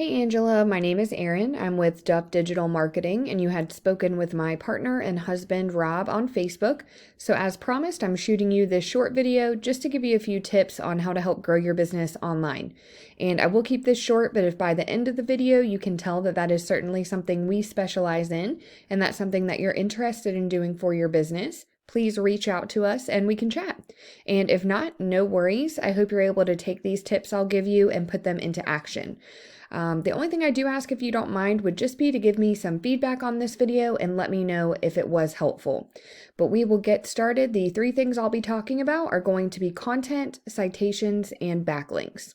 Hey Angela, my name is Erin. I'm with Duff Digital Marketing, and you had spoken with my partner and husband Rob on Facebook. So, as promised, I'm shooting you this short video just to give you a few tips on how to help grow your business online. And I will keep this short, but if by the end of the video you can tell that that is certainly something we specialize in, and that's something that you're interested in doing for your business, please reach out to us and we can chat. And if not, no worries. I hope you're able to take these tips I'll give you and put them into action. The only thing I do ask, if you don't mind, would just be to give me some feedback on this video and let me know if it was helpful. But we will get started. The three things I'll be talking about are going to be content, citations, and backlinks.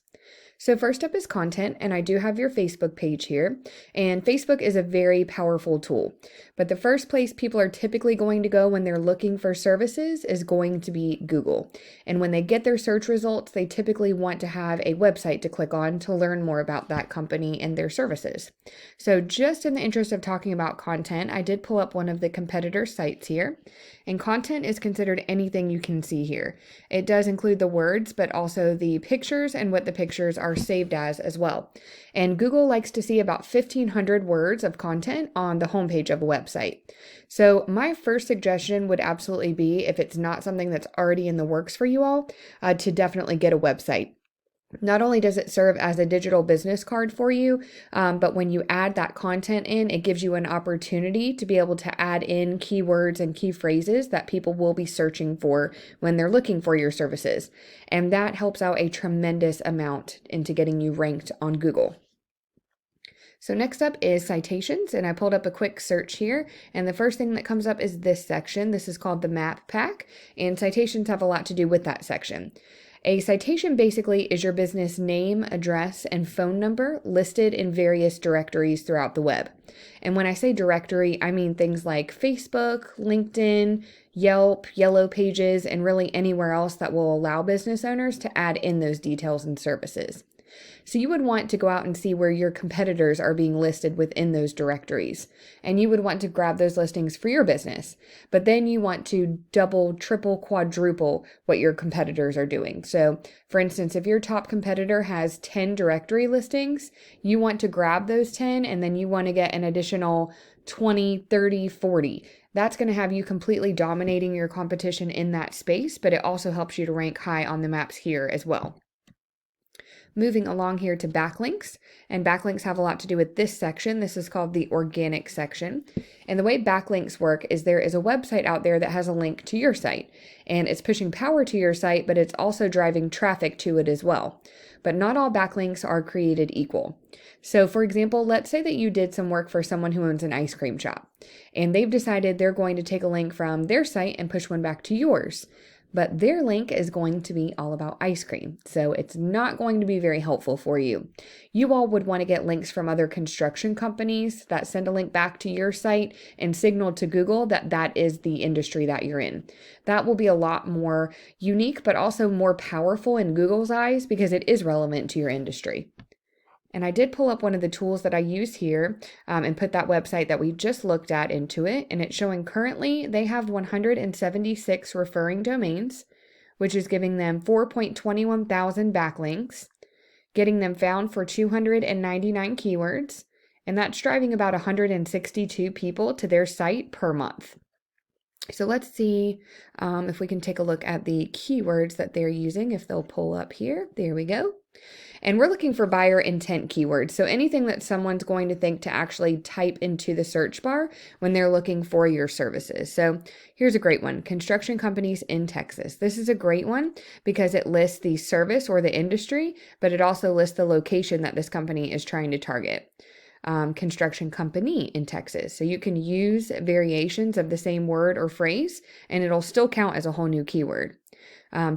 So first up is content, and I do have your Facebook page here, and Facebook is a very powerful tool. But the first place people are typically going to go when they're looking for services is going to be Google. And when they get their search results, they typically want to have a website to click on to learn more about that company and their services. So just in the interest of talking about content, I did pull up one of the competitor sites here, and content is considered anything you can see here. It does include the words, but also the pictures and what the pictures are saved as well. And Google likes to see about 1,500 words of content on the homepage of a website. So my first suggestion would absolutely be, if it's not something that's already in the works for you all, to definitely get a website. Not only does it serve as a digital business card for you, but when you add that content in, it gives you an opportunity to be able to add in keywords and key phrases that people will be searching for when they're looking for your services. And that helps out a tremendous amount into getting you ranked on Google. So next up is citations, and I pulled up a quick search here, and the first thing that comes up is this section. This is called the map pack, and citations have a lot to do with that section. A citation basically is your business name, address, and phone number listed in various directories throughout the web. And when I say directory, I mean things like Facebook, LinkedIn, Yelp, Yellow Pages, and really anywhere else that will allow business owners to add in those details and services. So you would want to go out and see where your competitors are being listed within those directories. And you would want to grab those listings for your business. But then you want to double, triple, quadruple what your competitors are doing. So for instance, if your top competitor has 10 directory listings, you want to grab those 10 and then you want to get an additional 20, 30, 40. That's going to have you completely dominating your competition in that space, but it also helps you to rank high on the maps here as well. Moving along here to backlinks, and backlinks have a lot to do with this section. This is called the organic section. And the way backlinks work is there is a website out there that has a link to your site, and it's pushing power to your site, but it's also driving traffic to it as well. But not all backlinks are created equal. So for example, let's say that you did some work for someone who owns an ice cream shop, and they've decided they're going to take a link from their site and push one back to yours. But their link is going to be all about ice cream, so it's not going to be very helpful for you. You all would want to get links from other construction companies that send a link back to your site and signal to Google that that is the industry that you're in. That will be a lot more unique, but also more powerful in Google's eyes because it is relevant to your industry. And I did pull up one of the tools that I use here and put that website that we just looked at into it. And it's showing currently they have 176 referring domains, which is giving them 4.21 thousand backlinks, getting them found for 299 keywords. And that's driving about 162 people to their site per month. So let's see if we can take a look at the keywords that they're using, if they'll pull up here. There we go. And we're looking for buyer intent keywords. So anything that someone's going to think to actually type into the search bar when they're looking for your services. So here's a great one, construction companies in Texas. This is a great one because it lists the service or the industry, but it also lists the location that this company is trying to target. Construction company in Texas. So you can use variations of the same word or phrase, and it'll still count as a whole new keyword.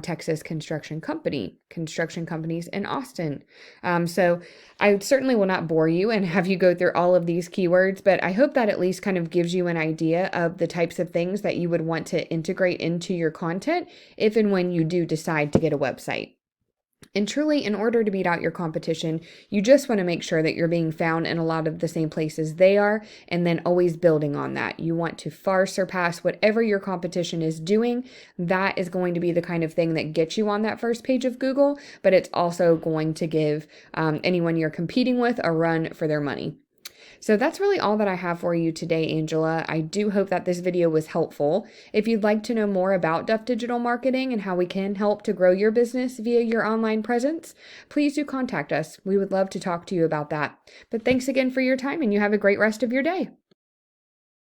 Texas construction company, construction companies in Austin. So I certainly will not bore you and have you go through all of these keywords, but I hope that at least kind of gives you an idea of the types of things that you would want to integrate into your content if and when you do decide to get a website. And truly, in order to beat out your competition, you just want to make sure that you're being found in a lot of the same places they are, and then always building on that. You want to far surpass whatever your competition is doing. That is going to be the kind of thing that gets you on that first page of Google, but it's also going to give anyone you're competing with a run for their money. So that's really all that I have for you today, Angela. I do hope that this video was helpful. If you'd like to know more about Duff Digital Marketing and how we can help to grow your business via your online presence, please do contact us. We would love to talk to you about that. But thanks again for your time, and you have a great rest of your day.